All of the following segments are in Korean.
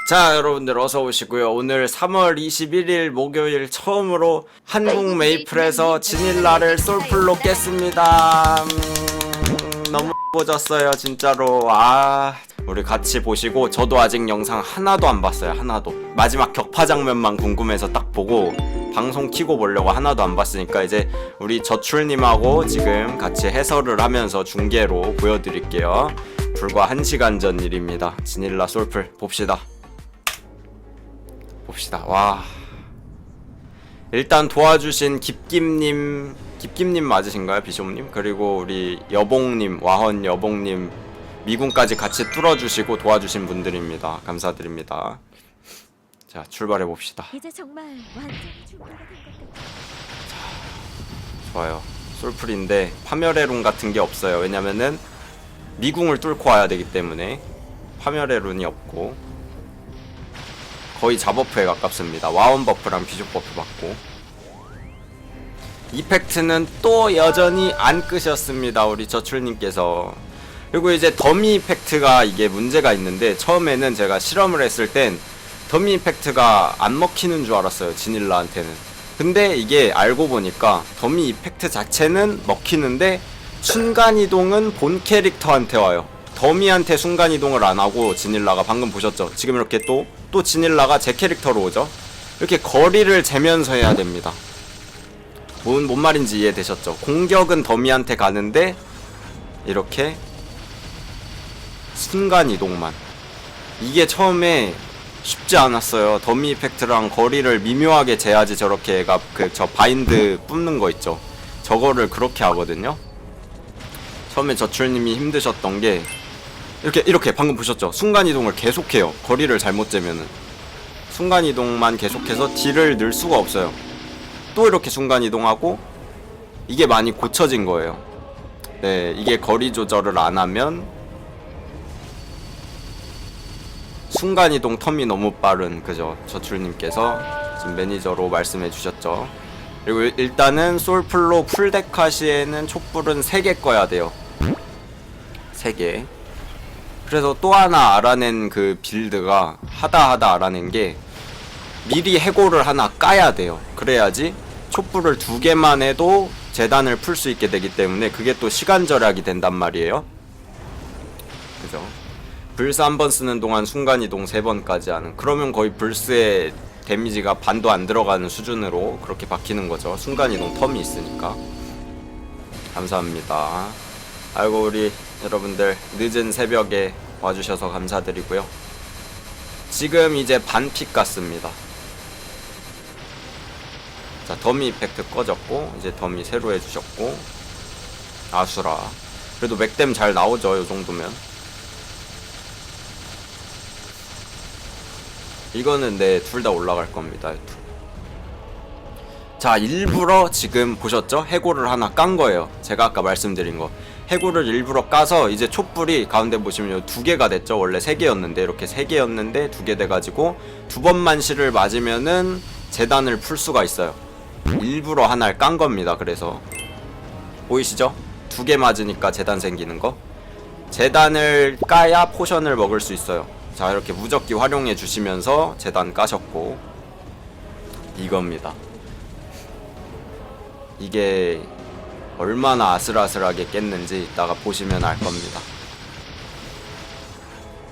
자, 여러분들 어서 오시고요. 오늘 3월 21일 목요일 처음으로 한국 메이플에서 지닐라를 솔플로 깼습니다. 너무 보졌어요 진짜로. 우리 같이 보시고, 저도 아직 영상 하나도 안 봤어요. 하나도. 마지막 격파 장면만 궁금해서 딱 보고 방송 키고 보려고 하나도 안 봤으니까 이제 우리 저출님하고 지금 같이 해설을 하면서 중계로 보여드릴게요. 불과 1시간 전 일입니다. 지닐라 솔플 봅시다. 와, 일단 도와주신 깁김님 맞으신가요? 비숍님? 그리고 우리 여봉님, 와헌 여봉님, 미군까지 같이 뚫어주시고 도와주신 분들입니다. 감사드립니다. 자, 출발해봅시다. 이제 정말 완전히 준비가 된 것 같아. 좋아요. 솔플인데 파멸의 룬 같은 게 없어요. 왜냐면은 미궁을 뚫고 와야 되기 때문에 파멸의 룬이 없고 거의 자버프에 가깝습니다. 와원 버프랑 비숍 버프 받고, 이펙트는 또 여전히 안 끄셨습니다. 우리 저출님께서. 그리고 이제 더미 이펙트가 이게 문제가 있는데, 처음에는 제가 실험을 했을 땐 더미 이펙트가 안 먹히는 줄 알았어요, 지닐라한테는. 근데 이게 알고 보니까 더미 이펙트 자체는 먹히는데 순간이동은 본 캐릭터한테 와요. 더미한테 순간이동을 안하고 지닐라가, 방금 보셨죠? 지금 이렇게 또 지닐라가 제 캐릭터로 오죠? 이렇게 거리를 재면서 해야 됩니다. 뭔 말인지 이해되셨죠? 공격은 더미한테 가는데 이렇게 순간이동만. 이게 처음에 쉽지 않았어요. 더미 이펙트랑 거리를 미묘하게 재야지 저렇게 얘가 저 바인드 뿜는 거 있죠? 저거를 그렇게 하거든요? 처음에 저출님이 힘드셨던 게 이렇게 방금 보셨죠? 순간이동을 계속해요. 거리를 잘못 재면은 순간이동만 계속해서 딜을 넣을 수가 없어요. 또 이렇게 순간이동하고, 이게 많이 고쳐진 거예요. 네, 이게 거리 조절을 안 하면 순간이동 텀이 너무 빠른, 그죠? 저출님께서 지금 매니저로 말씀해 주셨죠. 그리고 일단은 솔플로 풀덱화 시에는 촛불은 3개 꺼야 돼요. 3개. 그래서 또 하나 알아낸 그 빌드가, 하다 알아낸 게, 미리 해골을 하나 까야 돼요. 그래야지 촛불을 2개만 해도 재단을 풀 수 있게 되기 때문에, 그게 또 시간 절약이 된단 말이에요. 그죠? 불스 한 번 쓰는 동안 순간이동 3번까지 하는, 그러면 거의 불스의 데미지가 반도 안 들어가는 수준으로 그렇게 바뀌는 거죠. 순간이동 텀이 있으니까. 감사합니다. 아이고, 우리 여러분들 늦은 새벽에 와주셔서 감사드리고요. 지금 이제 반픽 같습니다. 자, 더미 이펙트 꺼졌고, 이제 더미 새로 해주셨고, 아수라. 그래도 맥댐 잘 나오죠, 요정도면. 이거는 네, 둘 다 올라갈 겁니다. 자, 일부러 지금 보셨죠? 해골을 하나 깐 거예요. 제가 아까 말씀드린 거. 해골을 일부러 까서 이제 촛불이 가운데 보시면 2개가 됐죠. 원래 3개였는데 이렇게 3개였는데 2개 돼가지고 2번만 실을 맞으면은 재단을 풀 수가 있어요. 일부러 하나를 깐 겁니다. 그래서 보이시죠? 2개 맞으니까 재단 생기는 거. 재단을 까야 포션을 먹을 수 있어요. 자, 이렇게 무적기 활용해 주시면서 재단 까셨고, 이겁니다. 이게 얼마나 아슬아슬하게 깼는지 이따가 보시면 알 겁니다.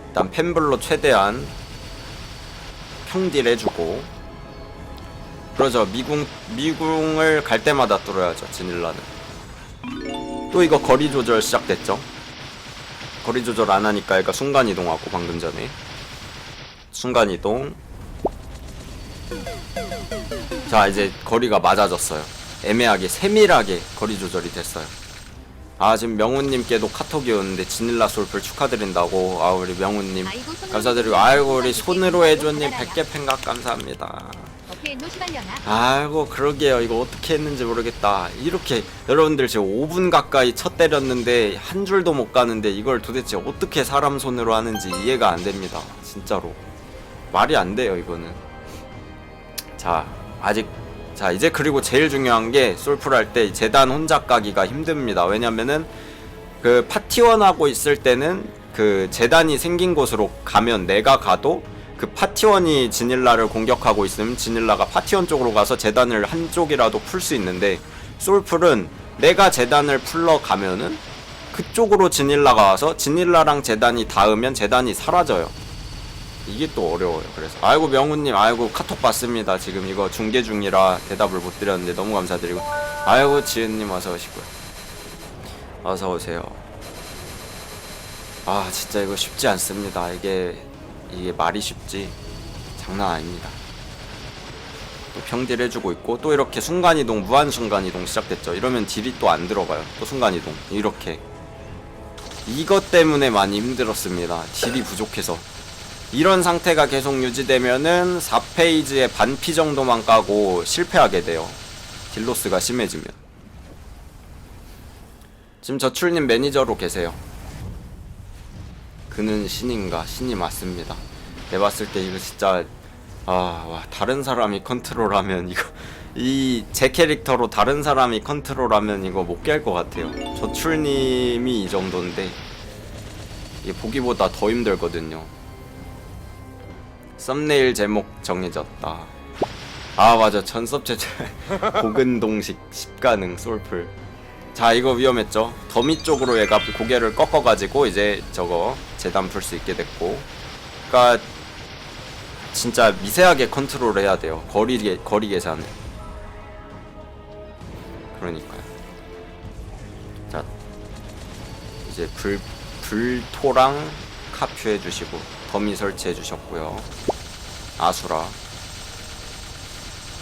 일단 펜블로 최대한 평딜 해주고, 그러죠. 미궁을 갈 때마다 뚫어야죠, 지닐라는. 또 이거 거리 조절 시작됐죠. 거리 조절 안 하니까 얘가 순간이동하고, 방금 전에 순간이동. 자, 이제 거리가 맞아졌어요. 애매하게 세밀하게 거리 조절이 됐어요. 지금 명훈님께도 카톡이 오는데 지닐라 솔플 축하드린다고. 우리 명훈님 감사드리고, 아이고 우리 손으로 해줘님 100개 팬각 감사합니다. 아이고 그러게요. 이거 어떻게 했는지 모르겠다. 이렇게 여러분들 지금 5분 가까이 첫 때렸는데 한 줄도 못 가는데 이걸 도대체 어떻게 사람 손으로 하는지 이해가 안 됩니다. 진짜로 말이 안 돼요 이거는. 자, 이제 그리고 제일 중요한 게, 솔플 할 때 재단 혼자 까기가 힘듭니다. 왜냐면은 그 파티원 하고 있을 때는 그 재단이 생긴 곳으로 가면 내가 가도 그 파티원이 지닐라를 공격하고 있으면 지닐라가 파티원 쪽으로 가서 재단을 한쪽이라도 풀 수 있는데, 솔풀은 내가 재단을 풀러 가면은 그쪽으로 지닐라가 와서 지닐라랑 재단이 닿으면 재단이 사라져요. 이게 또 어려워요. 그래서 아이고 명훈님, 아이고 카톡 봤습니다. 지금 이거 중계 중이라 대답을 못 드렸는데 너무 감사드리고, 아이고 지은님 어서 오시고요. 어서 오세요. 아 진짜 이거 쉽지 않습니다. 이게 말이 쉽지 장난 아닙니다. 또 평딜 해주고 있고, 또 이렇게 순간이동, 무한 순간이동 시작됐죠. 이러면 딜이 또 안 들어가요. 또 순간이동 이렇게. 이것 때문에 많이 힘들었습니다. 딜이 부족해서. 이런 상태가 계속 유지되면은 4페이지에 반피 정도만 까고 실패하게 돼요. 딜로스가 심해지면. 지금 저출님 매니저로 계세요. 그는 신인가? 신이 맞습니다. 내가 봤을 때 이거 진짜 와, 다른 사람이 컨트롤하면 이거 제 캐릭터로 다른 사람이 컨트롤하면 이거 못 깰 것 같아요. 저출님이 이 정도인데 이게 보기보다 더 힘들거든요. 썸네일 제목 정해졌다. 아 맞아, 전섭 제재 고근동식 10가능 솔플. 자 이거 위험했죠. 더미 쪽으로 얘가 고개를 꺾어가지고 이제 저거 재단 풀 수 있게 됐고, 그니까 진짜 미세하게 컨트롤 해야 돼요. 거리 계산을. 그러니까요. 자 이제 불토랑 카퓨 해주시고 더미 설치해 주셨고요. 아수라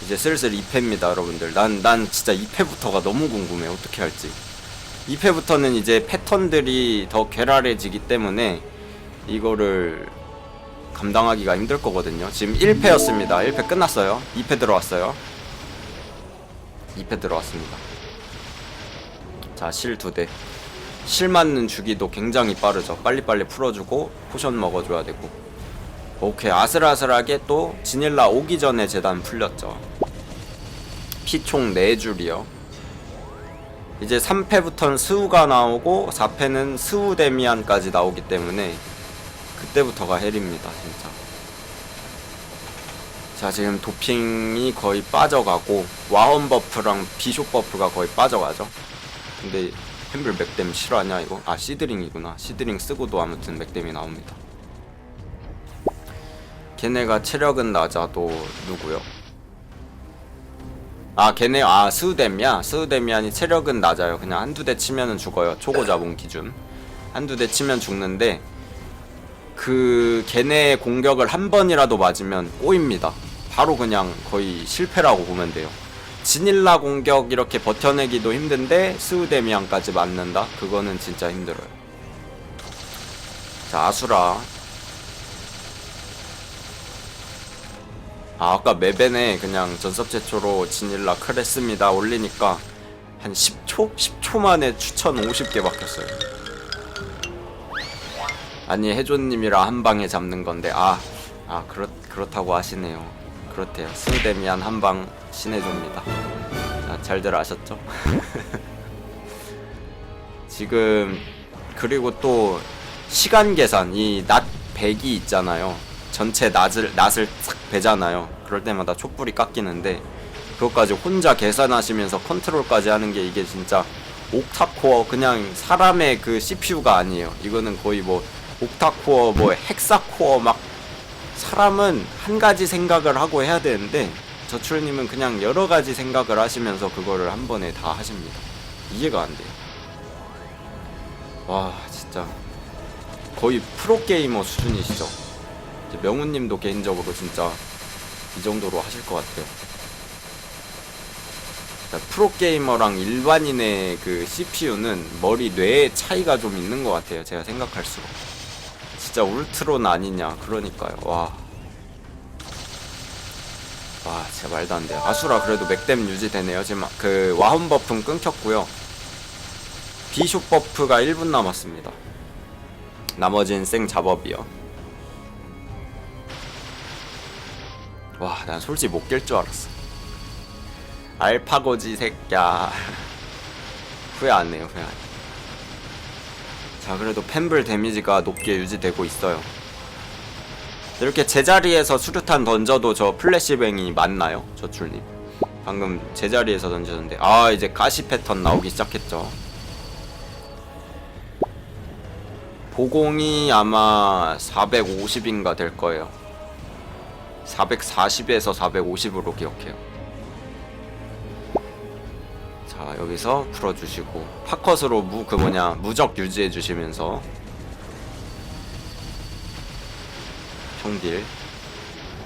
이제 슬슬 2패입니다 여러분들. 난 진짜 2패부터가 너무 궁금해. 어떻게 할지. 2패부터는 이제 패턴들이 더 괴랄해지기 때문에 이거를 감당하기가 힘들 거거든요. 지금 1패였습니다 1패 끝났어요. 2패 들어왔어요. 2패 들어왔습니다. 자 실 2대. 실 맞는 주기도 굉장히 빠르죠. 빨리빨리 풀어주고 포션 먹어줘야 되고. 오케이, 아슬아슬하게 또 지닐라 오기 전에 재단 풀렸죠. 피총 4줄이요. 이제 3패부터는 스우가 나오고 4패는 스우 데미안까지 나오기 때문에 그때부터가 헬입니다 진짜. 자 지금 도핑이 거의 빠져가고 와헌 버프랑 비숍 버프가 거의 빠져가죠. 근데 햄블 맥댐 실화냐 이거? 아 시드링이구나. 시드링 쓰고도 아무튼 맥댐이 나옵니다. 걔네가 체력은 낮아도 누구요? 아 걔네 스우데미야. 스우데미안이 체력은 낮아요. 그냥 한두 대 치면은 죽어요. 초고 자본 기준 한두 대 치면 죽는데, 그 걔네의 공격을 한 번이라도 맞으면 꼬입니다. 바로 그냥 거의 실패라고 보면 돼요. 지닐라 공격 이렇게 버텨내기도 힘든데 스우데미안까지 맞는다? 그거는 진짜 힘들어요. 자 아수라. 아까 맵에네 그냥 전섭 제초로 지닐라 크레스입니다 올리니까 한 10초? 10초 만에 추천 50개 박혔어요. 아니 해존님이랑 한방에 잡는 건데 그렇다고 하시네요. 그렇대요. 스우데미안 한방 신해줍니다. 자, 잘들 아셨죠? 지금 그리고 또 시간 계산, 이 낮 100이 있잖아요. 전체 낫을 싹 베잖아요. 그럴 때마다 촛불이 깎이는데 그것까지 혼자 계산하시면서 컨트롤까지 하는 게 이게 진짜 옥타코어, 그냥 사람의 그 CPU가 아니에요. 이거는 거의 뭐 옥타코어, 뭐 헥사코어, 막 사람은 한 가지 생각을 하고 해야 되는데 저출님은 그냥 여러 가지 생각을 하시면서 그거를 한 번에 다 하십니다. 이해가 안 돼요. 와 진짜 거의 프로게이머 수준이시죠. 명훈님도 개인적으로 진짜 이 정도로 하실 것 같아요. 프로게이머랑 일반인의 그 CPU는 머리 뇌의 차이가 좀 있는 것 같아요. 제가 생각할수록 진짜 울트론 아니냐. 그러니까요. 와 진짜 말도 안 돼요. 아수라 그래도 맥댐 유지되네요. 지금 그 와헌 버프는 끊겼고요. 비숍 버프가 1분 남았습니다. 나머진 생 잡업이요. 와, 난 솔직히 못 깰 줄 알았어. 알파고지 새끼야. 후회 안 해요, 후회 안 해요. 자, 그래도 펜블 데미지가 높게 유지되고 있어요. 이렇게 제자리에서 수류탄 던져도 저 플래시뱅이 맞나요? 저출님 방금 제자리에서 던졌는데 아 이제 가시 패턴 나오기 시작했죠. 보공이 아마 450인가 될 거예요. 440에서 450으로 기억해요. 자 여기서 풀어주시고 파컷으로 무적 유지해 주시면서 평딜.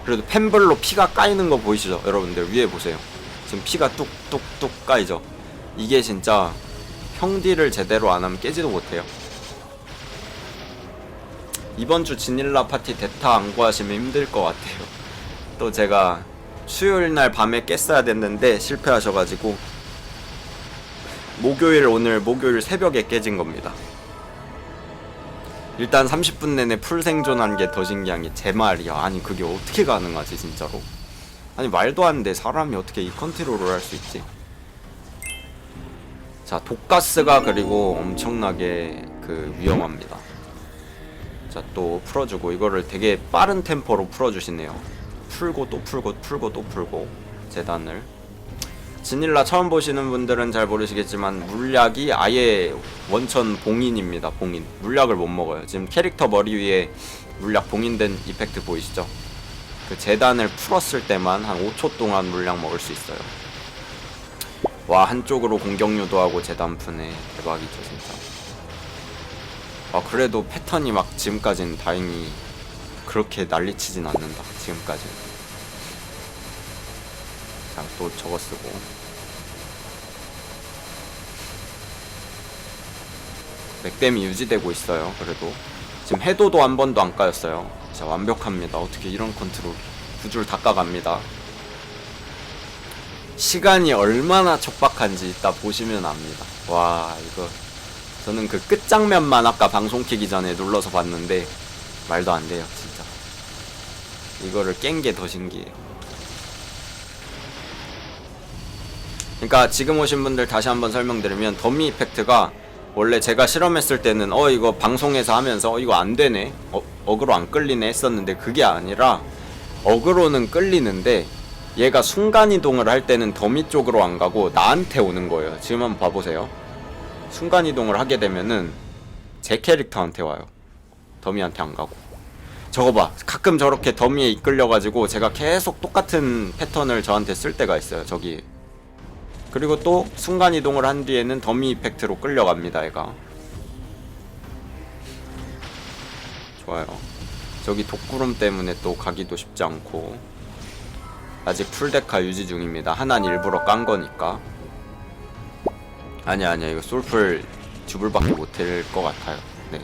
그래도 펜블로 피가 까이는 거 보이시죠? 여러분들 위에 보세요. 지금 피가 뚝뚝뚝 까이죠? 이게 진짜 평딜을 제대로 안 하면 깨지도 못해요. 이번 주 지닐라 파티 대타 안 구하시면 힘들 것 같아요. 또 제가 수요일 날 밤에 깼어야 됐는데 실패하셔가지고 오늘 목요일 새벽에 깨진 겁니다. 일단 30분 내내 풀 생존한 게 더 신기한 게 제 말이야. 아니 그게 어떻게 가능하지 진짜로? 아니 말도 안 돼. 사람이 어떻게 이 컨트롤을 할 수 있지? 자 독가스가 그리고 엄청나게 위험합니다. 자 또 풀어주고 이거를 되게 빠른 템포로 풀어주시네요. 풀고 또 풀고 풀고 또 풀고 재단을. 지닐라 처음 보시는 분들은 잘 모르시겠지만 물약이 아예 원천 봉인입니다. 봉인. 물약을 못 먹어요. 지금 캐릭터 머리 위에 물약 봉인된 이펙트 보이시죠? 그 재단을 풀었을 때만 한 5초 동안 물약 먹을 수 있어요. 와 한쪽으로 공격 유도하고 재단 푸네. 대박이죠 진짜. 아 그래도 패턴이 막 지금까지는 다행히 그렇게 난리치진 않는다. 지금까지는. 자 또 저거 쓰고 맥댐이 유지되고 있어요. 그래도 지금 해도도 한 번도 안 까였어요. 자 완벽합니다. 어떻게 이런 컨트롤. 두 줄 다 까갑니다. 시간이 얼마나 촉박한지 이따 보시면 압니다. 와 이거 저는 그 끝장면만 아까 방송 키기 전에 눌러서 봤는데 말도 안 돼요 진짜. 이거를 깬 게 더 신기해요. 그러니까 지금 오신 분들 다시 한번 설명드리면 더미 이펙트가 원래 제가 실험했을 때는 이거 방송에서 하면서 이거 안 되네, 어그로 안 끌리네 했었는데 그게 아니라 어그로는 끌리는데 얘가 순간이동을 할 때는 더미 쪽으로 안 가고 나한테 오는 거예요. 지금 한번 봐보세요. 순간이동을 하게 되면은 제 캐릭터한테 와요. 더미한테 안 가고. 저거 봐. 가끔 저렇게 더미에 이끌려가지고 제가 계속 똑같은 패턴을 저한테 쓸 때가 있어요. 저기. 그리고 또 순간이동을 한 뒤에는 더미 이펙트로 끌려갑니다. 얘가. 좋아요. 저기 독구름 때문에 또 가기도 쉽지 않고. 아직 풀데카 유지 중입니다. 하나는 일부러 깐 거니까. 아니야 이거 솔풀 주불밖에 못할 것 같아요. 네.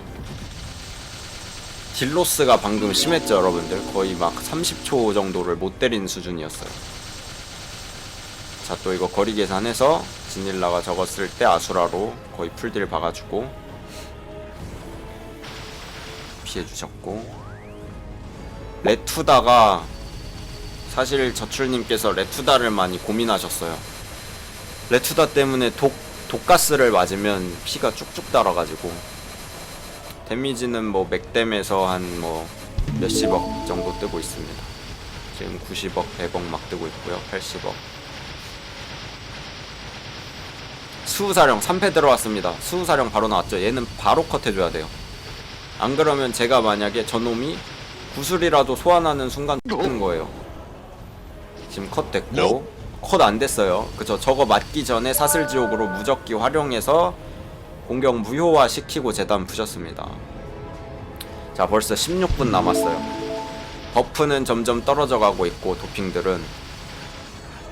딜로스가 방금 심했죠 여러분들. 거의 막 30초 정도를 못 때린 수준이었어요. 자 또 이거 거리 계산해서 지닐라가 저거 쓸 때 아수라로 거의 풀딜 박아주고 피해주셨고. 레투다가 사실 저출님께서 레투다를 많이 고민하셨어요. 레투다 때문에 독가스를 맞으면 피가 쭉쭉 달아가지고 데미지는 뭐 맥댐에서 한 뭐 몇십억 정도 뜨고 있습니다. 지금 90억, 100억 막 뜨고 있고요. 80억. 수우사령 3패 들어왔습니다. 수우사령 바로 나왔죠. 얘는 바로 컷해줘야 돼요. 안 그러면 제가 만약에 저놈이 구슬이라도 소환하는 순간 뜨는 거예요. 지금 컷 됐고 컷 안 됐어요. 그쵸. 저거 맞기 전에 사슬지옥으로 무적기 활용해서 공격 무효화 시키고 재단 푸셨습니다. 자 벌써 16분 남았어요. 버프는 점점 떨어져 가고 있고 도핑들은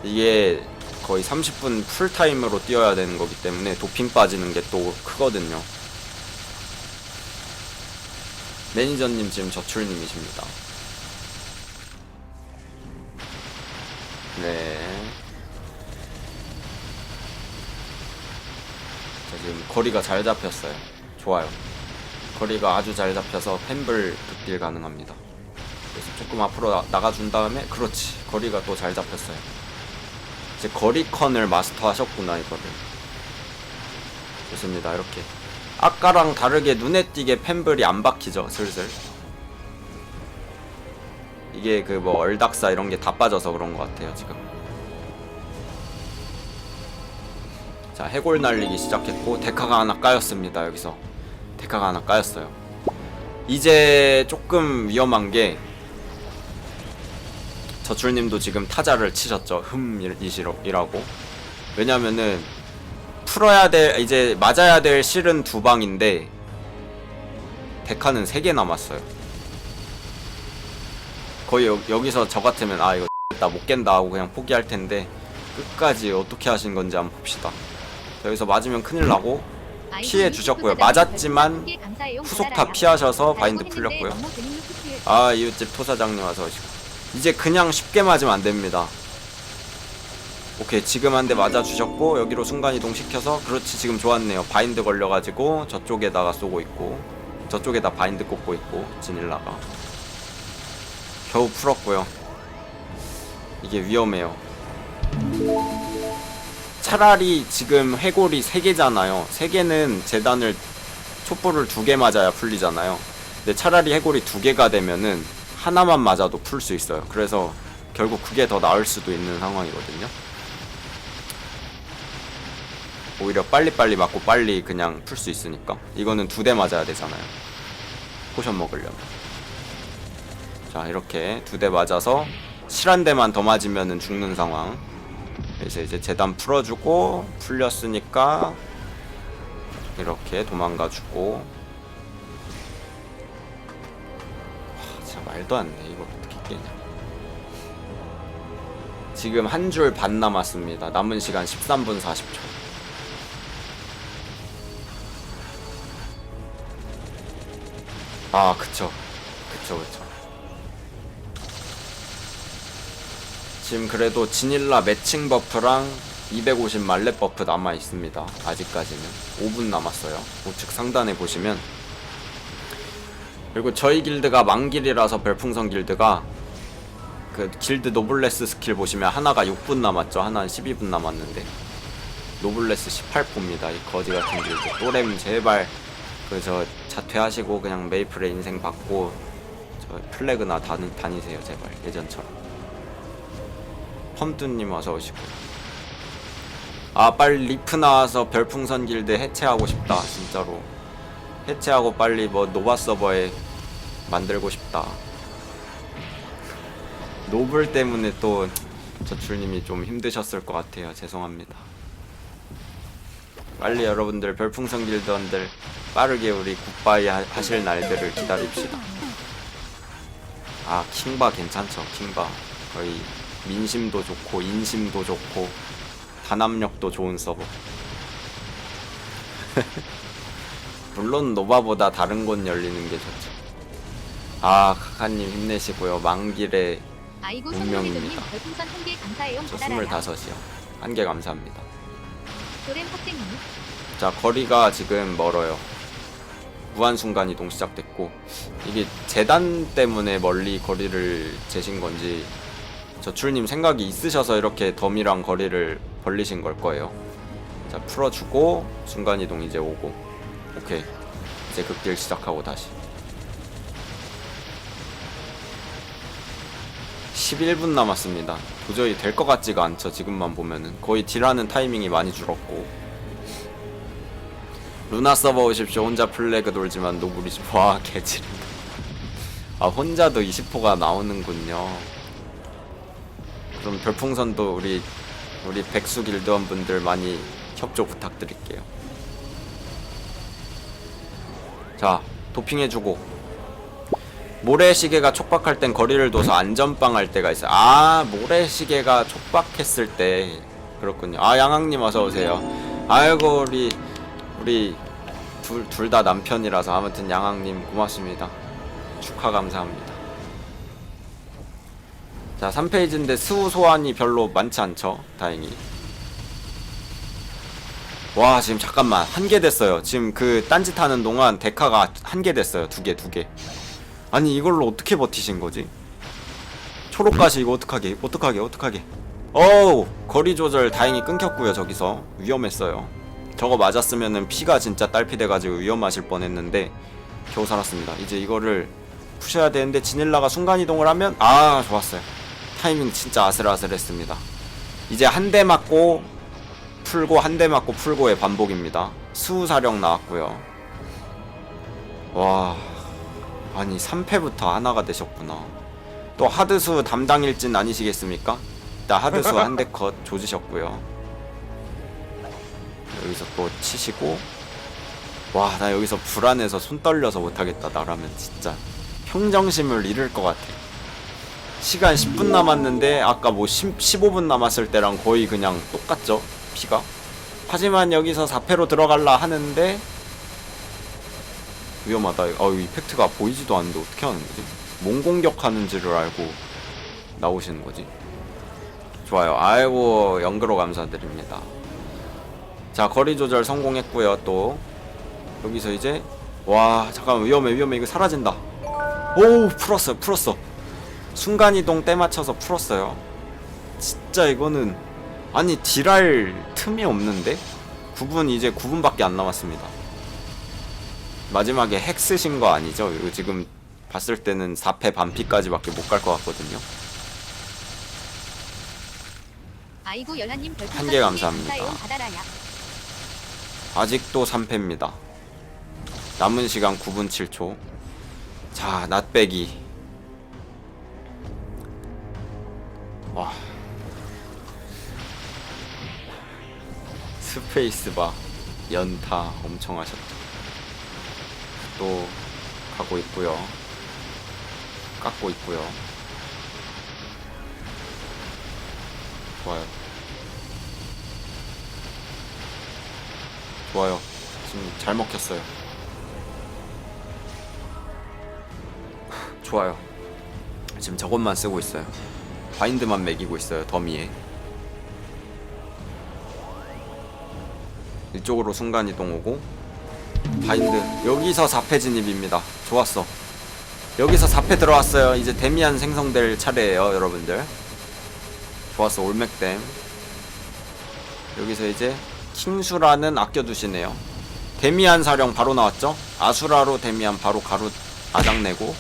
이게 거의 30분 풀타임으로 뛰어야 되는 거기 때문에 도핑 빠지는 게 또 크거든요. 매니저님 지금 저출님이십니다. 네. 자, 지금 거리가 잘 잡혔어요. 좋아요. 거리가 아주 잘 잡혀서 펜블 극딜 가능합니다. 그래서 조금 앞으로 나가준 다음에 그렇지. 거리가 또 잘 잡혔어요. 이제 거리컨을 마스터하셨구나 이거를. 좋습니다. 이렇게 아까랑 다르게 눈에 띄게 펜블이 안 박히죠. 슬슬. 이게 그 뭐 얼닥사 이런 게 다 빠져서 그런 것 같아요 지금. 자, 해골 날리기 시작했고 데카가 하나 까였습니다. 여기서 데카가 하나 까였어요. 이제 조금 위험한 게 저출님도 지금 타자를 치셨죠. 이라고. 왜냐면은 풀어야 될, 이제 맞아야 될 실은 2방인데 데카는 3개 남았어요. 거의 여기서 저 같으면 아 이거 나 못 깬다 하고 그냥 포기할 텐데 끝까지 어떻게 하신 건지 한번 봅시다. 여기서 맞으면 큰일 나고 피해 주셨고요. 맞았지만 후속타 피하셔서 바인드 풀렸고요. 아, 이웃집 토사장님 와서 오시고. 이제 그냥 쉽게 맞으면 안 됩니다. 오케이, 지금 한 대 맞아 주셨고 여기로 순간 이동 시켜서, 그렇지, 지금 좋았네요. 바인드 걸려가지고 저쪽에다가 쏘고 있고 저쪽에다 바인드 꽂고 있고 지닐라가 겨우 풀었고요. 이게 위험해요. 차라리 지금 해골이 3개잖아요. 3개는 재단을 촛불을 2개 맞아야 풀리잖아요. 근데 차라리 해골이 2개가 되면은 하나만 맞아도 풀 수 있어요. 그래서 결국 그게 더 나을 수도 있는 상황이거든요. 오히려 빨리빨리 맞고 빨리 그냥 풀 수 있으니까. 이거는 2대 맞아야 되잖아요, 포션 먹으려면. 자, 이렇게 2대 맞아서 실한 대만 더 맞으면은 죽는 상황. 그래서 이제 재단 풀어주고 풀렸으니까 이렇게 도망가주고. 와, 진짜 말도 안 돼. 이거 어떻게 깨냐. 지금 한 줄 반 남았습니다. 남은 시간 13분 40초. 아, 그쵸. 지금 그래도 지닐라 매칭 버프랑 250 말렙 버프 남아 있습니다. 아직까지는 5분 남았어요. 우측 상단에 보시면. 그리고 저희 길드가 망길이라서 별풍선 길드가 그 길드 노블레스 스킬 보시면 하나가 6분 남았죠. 하나는 12분 남았는데 노블레스 18포입니다. 이 거지 같은 길드. 또렘 제발 저 자퇴하시고 그냥 메이플의 인생 받고 저 플래그나 다니세요 제발, 예전처럼. 펌두님 와서 오시고. 아, 빨리 리프 나와서 별풍선 길드 해체하고 싶다. 진짜로 해체하고 빨리 뭐 노바 서버에 만들고 싶다. 노블 때문에 또 저출님이 좀 힘드셨을 것 같아요. 죄송합니다. 빨리 여러분들 별풍선 길드원들 빠르게 우리 굿바이 하실 날들을 기다립시다. 아, 킹바 괜찮죠. 킹바 거의 민심도 좋고 인심도 좋고 단합력도 좋은 서버. 물론 노바보다 다른 곳 열리는 게 좋죠. 아, 카카님 힘내시고요. 망길의 운명입니다. 저 25이요. 1개 감사합니다. 자, 거리가 지금 멀어요. 무한순간이동 시작됐고, 이게 재단 때문에 멀리 거리를 재신 건지 저출님 생각이 있으셔서 이렇게 덤이랑 거리를 벌리신 걸 거예요. 자, 풀어주고 순간이동 이제 오고. 오케이, 이제 극딜 시작하고 다시 11분 남았습니다. 도저히 될 것 같지가 않죠. 지금만 보면은 거의 딜하는 타이밍이 많이 줄었고. 루나 서버 오십시오. 혼자 플래그 돌지만 노블이지. 와, 개지른다. 아, 혼자도 20호가 나오는군요. 그럼 별풍선도 우리 백수 길드원 분들 많이 협조 부탁드릴게요. 자, 도핑해주고. 모래시계가 촉박할 땐 거리를 둬서 안전빵 할 때가 있어요. 아, 모래시계가 촉박했을 때. 그렇군요. 아, 양왕님 어서오세요. 아이고, 우리 둘 다 남편이라서. 아무튼 양왕님 고맙습니다. 축하 감사합니다. 자, 3페이지인데 스우 소환이 별로 많지 않죠. 다행히. 와, 지금 잠깐만 1개 됐어요. 지금 그 딴짓 하는 동안 데카가 1개 됐어요. 2개. 아니, 이걸로 어떻게 버티신 거지? 초록가시 이거 어떡하게. 어우, 거리 조절 다행히 끊겼고요. 저기서 위험했어요. 저거 맞았으면은 피가 진짜 딸피 돼가지고 위험하실 뻔했는데 겨우 살았습니다. 이제 이거를 푸셔야 되는데 지닐라가 순간이동을 하면 아 좋았어요. 타이밍 진짜 아슬아슬했습니다. 이제 한 대 맞고 풀고 한 대 맞고 풀고의 반복입니다. 수사령 나왔고요. 와 아니 3패부터 하나가 되셨구나. 또 하드수 담당일진 아니시겠습니까? 일단 하드수 한 대 컷 조지셨고요. 여기서 또 치시고 와 나 여기서 불안해서 손 떨려서 못하겠다. 나라면 진짜 평정심을 잃을 것 같아. 시간 10분 남았는데 아까 뭐 15분 남았을 때랑 거의 그냥 똑같죠 피가. 하지만 여기서 4패로 들어갈라 하는데 위험하다. 이펙트가 보이지도 않는데 어떻게 하는 거지? 몸 공격하는지를 알고 나오시는 거지. 좋아요. 아이고 연그로 감사드립니다. 자 거리 조절 성공했고요. 또 여기서 이제 와 잠깐만 위험해 이거 사라진다. 오 풀었어. 순간이동 때 맞춰서 풀었어요. 진짜 이거는 아니 딜할 틈이 없는데 9분 이제 9분밖에 안 남았습니다. 마지막에 핵 쓰신 거 아니죠? 이거 지금 봤을 때는 4패 반피까지밖에 못 갈 것 같거든요. 아이고 열한님 한 개 감사합니다. 아직도 3패입니다. 남은 시간 9분 7초. 자 낫배기. 와 스페이스바 연타 엄청 하셨죠. 또 가고 있고요. 깎고 있고요. 좋아요. 지금 잘 먹혔어요. 좋아요. 지금 저것만 쓰고 있어요. 바인드만 매기고 있어요. 더미에. 이쪽으로 순간이동 오고 바인드. 여기서 4패 진입입니다. 좋았어. 여기서 4패 들어왔어요. 이제 데미안 생성될 차례예요 여러분들. 좋았어. 올맥댐. 여기서 이제 킹수라는 아껴두시네요. 데미안 사령 바로 나왔죠. 아수라로 데미안 바로 가루 아작내고.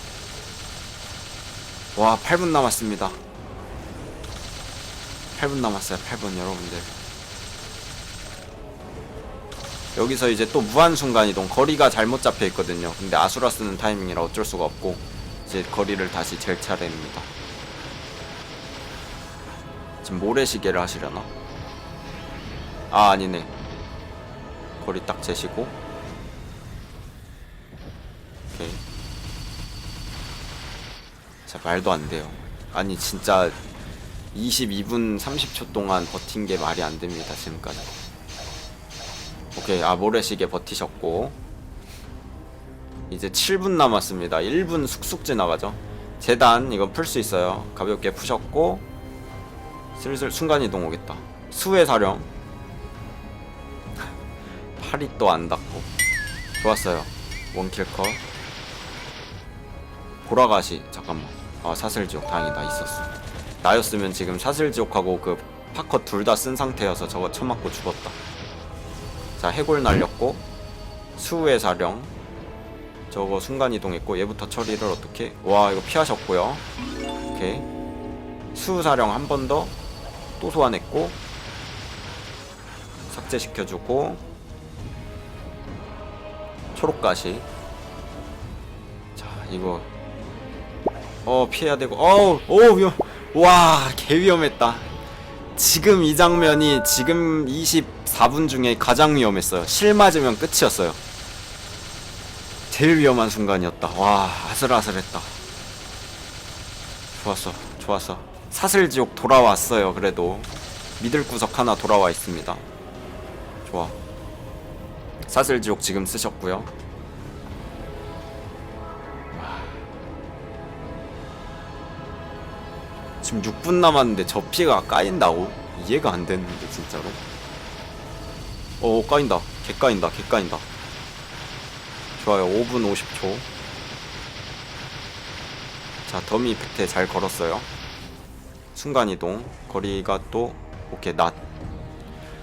와 8분 남았습니다. 8분 남았어요. 8분 여러분들. 여기서 이제 또 무한순간이동. 거리가 잘못 잡혀있거든요. 근데 아수라 쓰는 타이밍이라 어쩔 수가 없고 이제 거리를 다시 잴 차례입니다. 지금 모래시계를 하시려나? 아 아니네. 거리 딱 재시고 오케이. 자 말도 안 돼요. 아니 진짜 22분 30초 동안 버틴 게 말이 안 됩니다 지금까지. 오케이. 아 모래시계 버티셨고 이제 7분 남았습니다. 1분 쑥쑥 지나가죠. 재단 이거 풀 수 있어요. 가볍게 푸셨고 슬슬 순간이동 오겠다. 수의 사령. 팔이 또 안 닿고. 좋았어요. 원킬 컷. 보라가시. 잠깐만. 아 사슬지옥 다행이다. 있었어. 나였으면 지금 사슬지옥하고 그 파컷 둘 다 쓴 상태여서 저거 쳐맞고 죽었다. 자 해골 날렸고 수의 사령. 저거 순간이동했고 얘부터 처리를 어떻게. 와 이거 피하셨고요. 오케이. 수사령 한 번 더 또 소환했고 삭제시켜주고 초록가시. 자 이거 피해야 되고. 위험. 와 개위험했다. 지금 이 장면이 지금 24분 중에 가장 위험했어요. 실 맞으면 끝이었어요. 제일 위험한 순간이었다. 와 아슬아슬했다. 좋았어. 사슬지옥 돌아왔어요. 그래도 믿을 구석 하나 돌아와 있습니다. 좋아. 사슬지옥 지금 쓰셨고요. 지금 6분 남았는데 저 피가 까인다고? 이해가 안 되는데 진짜로. 까인다. 개까인다. 좋아요. 5분 50초. 자 더미 이펙트에 잘 걸었어요. 순간이동. 거리가 또 오케이 낫.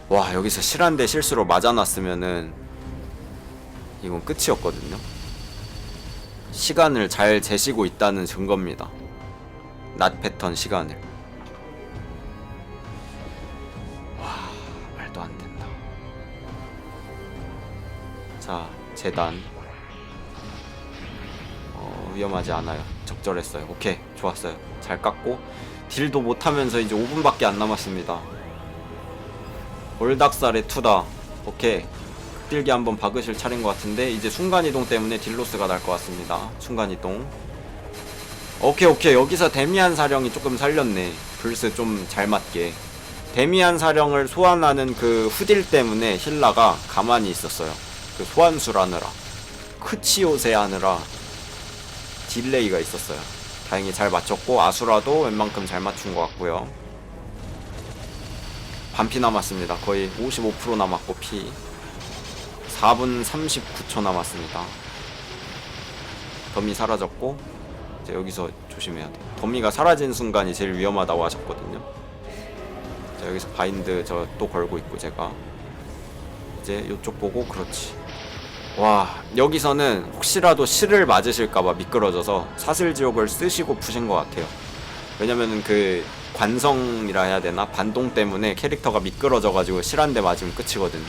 와 여기서 실한데 실수로 맞아놨으면은 이건 끝이었거든요. 시간을 잘 재시고 있다는 증거입니다. 낮 패턴 시간을. 와, 말도 안 된다. 자, 재단. 위험하지 않아요. 적절했어요. 오케이, 좋았어요. 잘 깎고 딜도 못하면서 이제 5분밖에 안 남았습니다. 올닭살의 투다. 오케이, 극딜기 한번 박으실 차례인 것 같은데 이제 순간이동 때문에 딜로스가 날 것 같습니다. 순간이동. 오케이, 여기서 데미안 사령이 조금 살렸네. 불스 좀 잘 맞게. 데미안 사령을 소환하는 그 후딜 때문에 힐라가 가만히 있었어요. 그 소환술 하느라, 크치오세 하느라 딜레이가 있었어요. 다행히 잘 맞췄고 아수라도 웬만큼 잘 맞춘 것 같고요. 반피 남았습니다. 거의 55% 남았고 피 4분 39초 남았습니다. 더미 사라졌고 이제 여기서 조심해야 돼. 더미가 사라진 순간이 제일 위험하다고 하셨거든요. 자, 여기서 바인드 저 또 걸고 있고 제가 이제 이쪽 보고 그렇지. 와, 여기서는 혹시라도 실을 맞으실까봐 미끄러져서 사슬지옥을 쓰시고 푸신 것 같아요. 왜냐면은 그 관성이라 해야 되나? 반동 때문에 캐릭터가 미끄러져가지고 실 한 대 맞으면 끝이거든요.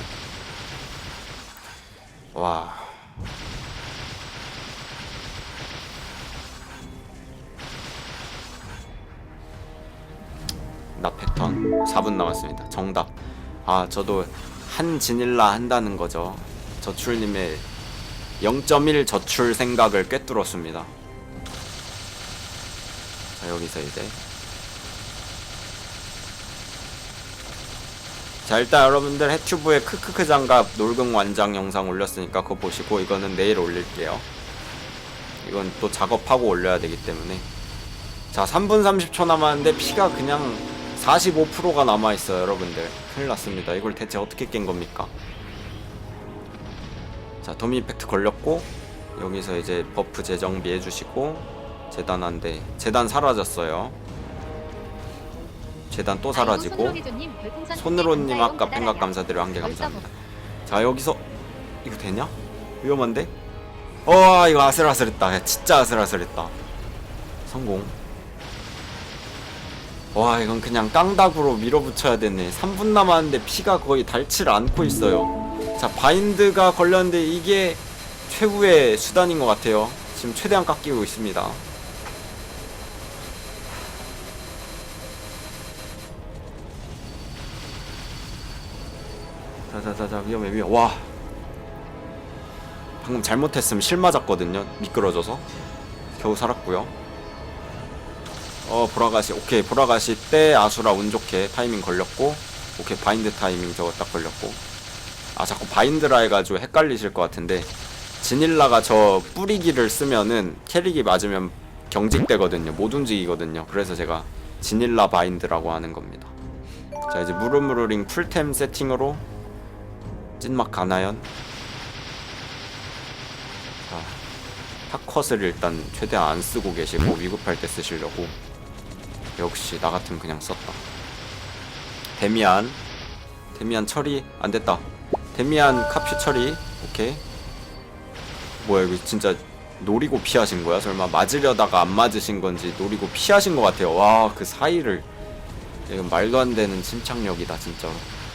와. 나 패턴 4분 남았습니다. 정답. 아, 저도 한 지닐라 한다는 거죠. 저출님의 0.1 저출 생각을 꿰뚫었습니다. 자, 여기서 이제 자, 일단 여러분들 해튜브에 크크크 장갑 놀금 완장 영상 올렸으니까 그거 보시고 이거는 내일 올릴게요. 이건 또 작업하고 올려야 되기 때문에. 자, 3분 30초 남았는데 피가 그냥 45%가 남아있어요. 여러분들 큰일 났습니다. 이걸 대체 어떻게 깬 겁니까? 자, 더미 임팩트 걸렸고 여기서 이제 버프 재정비 해주시고 재단 한 대. 재단 사라졌어요. 재단 또 사라지고. 손으로님 아까 팬각 감사드려. 한 개 감사합니다. 자, 여기서 이거 되냐? 위험한데? 이거 아슬아슬했다. 야, 진짜 아슬아슬했다. 성공. 와, 이건 그냥 깡다구로 밀어붙여야 되네. 3분 남았는데 피가 거의 닳질 않고 있어요. 자, 바인드가 걸렸는데 이게 최후의 수단인 것 같아요. 지금 최대한 깎이고 있습니다. 자자자자, 위험해. 와, 방금 잘못했으면 실 맞았거든요. 미끄러져서 겨우 살았고요. 보라가시. 오케이, 보라가시 때 아수라 운 좋게 타이밍 걸렸고. 오케이, 바인드 타이밍 저거 딱 걸렸고. 아, 자꾸 바인드라 해가지고 헷갈리실 것 같은데 지닐라가 저 뿌리기를 쓰면은 캐릭이 맞으면 경직되거든요. 못 움직이거든요. 그래서 제가 지닐라 바인드라고 하는 겁니다. 자, 이제 무르무르링 풀템 세팅으로 찐막 가나연. 자, 핫컷을 일단 최대한 안 쓰고 계시고 위급할 때 쓰시려고. 역시 나 같으면 그냥 썼다. 데미안 처리 안 됐다. 데미안 카퓨 처리. 오케이. 뭐야, 이거 진짜 노리고 피하신 거야? 설마 맞으려다가 안 맞으신 건지 노리고 피하신 것 같아요. 와, 그 사이를. 이건 말도 안 되는 침착력이다 진짜로.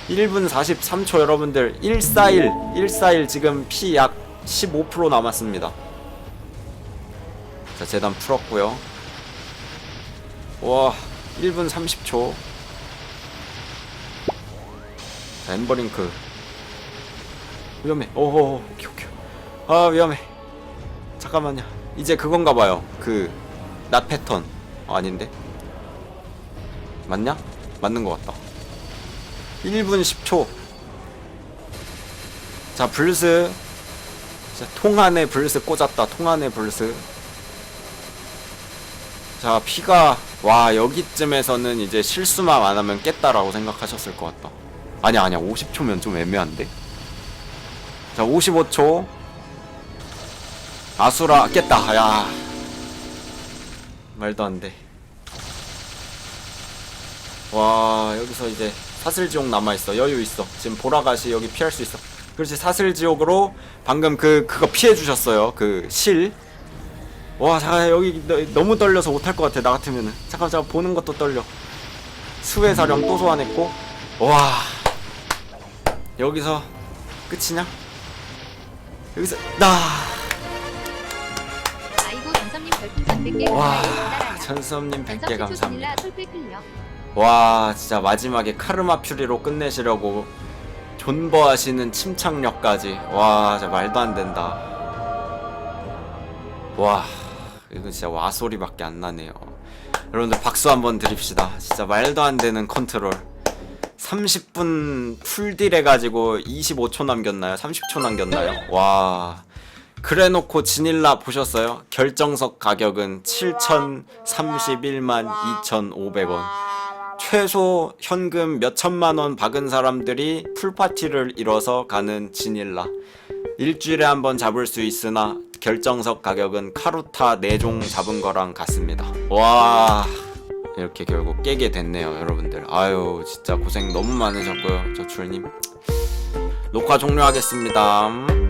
1분 43초 여러분들. 141 지금 피 약 15% 남았습니다. 자, 재단 풀었고요. 와, 1분 30초. 자, 엠버링크 위험해. 오호, 오케이. 아, 위험해. 잠깐만요. 이제 그건가봐요. 그 낫 패턴. 아닌데? 맞냐? 맞는 것 같다. 1분 10초. 자, 블스. 자, 통 안에 블스 꽂았다. 통 안에 블스. 자, 피가. 와, 여기쯤에서는 이제 실수만 안 하면 깼다라고 생각하셨을 것 같다. 아니야. 50초면 좀 애매한데? 자, 55초. 아수라 깼다. 야, 말도 안 돼. 와, 여기서 이제 사슬지옥 남아있어. 여유 있어. 지금 보라가시 여기 피할 수 있어. 그렇지, 사슬지옥으로 방금 그거 피해주셨어요. 그 실. 와 잠깐 여기 너무 떨려서 못할 것 같아. 나 같으면은 잠깐 보는 것도 떨려. 수의 사령 또 소환했고. 와 여기서 끝이냐? 여기서 아이고 전섭님 별풍선 100개 와 감사해요. 전섭님 100개 전섭 최초 감사합니다. 지닐라 솔플 클리어. 와 진짜 마지막에 카르마 퓨리로 끝내시려고 존버하시는 침착력까지. 와 진짜 말도 안 된다. 와 이거 진짜 와 소리밖에 안 나네요. 여러분들 박수 한번 드립시다. 진짜 말도 안 되는 컨트롤. 30분 풀딜 해가지고 25초 남겼나요? 30초 남겼나요? 와 그래놓고 지닐라 보셨어요? 결정석 가격은 7,031만 2,500원. 최소 현금 몇천만원 박은 사람들이 풀파티를 이뤄서 가는 지닐라. 일주일에 한 번 잡을 수 있으나 결정석 가격은 카루타 4종 잡은 거랑 같습니다. 와 이렇게 결국 깨게 됐네요 여러분들. 아유 진짜 고생 너무 많으셨고요 저출님. 녹화 종료하겠습니다.